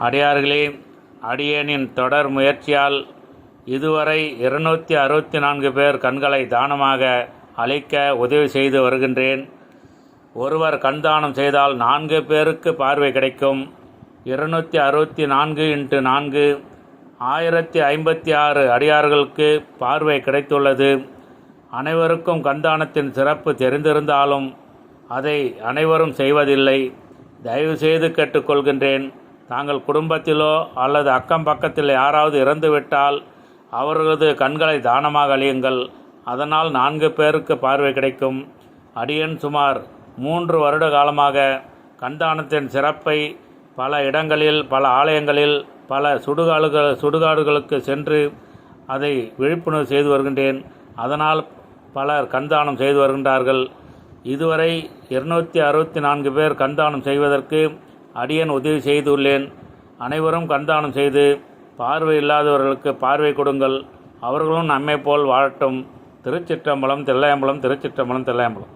அடியார்களே, அடியேனின் தொடர் முயற்சியால் இதுவரை 264 பேர் கண்களை தானமாக அளிக்க உதவி செய்து வருகின்றேன். ஒருவர் கண் தானம் செய்தால் 4 பேருக்கு பார்வை கிடைக்கும். 264 × 4 1056 அடியார்களுக்கு பார்வை கிடைத்துள்ளது. அனைவருக்கும் கண்தானத்தின் சிறப்பு தெரிந்திருந்தாலும் அதை அனைவரும் செய்வதில்லை. தயவுசெய்து கேட்டுக்கொள்கின்றேன், தாங்கள் குடும்பத்திலோ அல்லது அக்கம் பக்கத்தில் யாராவது இறந்துவிட்டால் அவர்களது கண்களை தானமாக அளியுங்கள். அதனால் 4 பேருக்கு பார்வை கிடைக்கும். அடியேன் சுமார் 3 வருட காலமாக கண்தானத்தின் சிறப்பை பல இடங்களில், பல ஆலயங்களில், பல சுடுகாடுகளுக்கு சென்று அதை விழிப்புணர்வு செய்து வருகின்றேன். அதனால் பலர் கண்தானம் செய்து வருகின்றார்கள். இதுவரை 264 பேர் கண்தானம் செய்வதற்கு அடியேன் உதவி செய்துள்ளேன். அனைவரும் கண்தானம் செய்து பார்வை இல்லாதவர்களுக்கு பார்வை கொடுங்கள். அவர்களும் நம்மை போல் வாழட்டும். திருச்சிற்றம்பலம், தில்லையம்பலம், திருச்சிற்றம்பலம், தில்லையம்பலம்.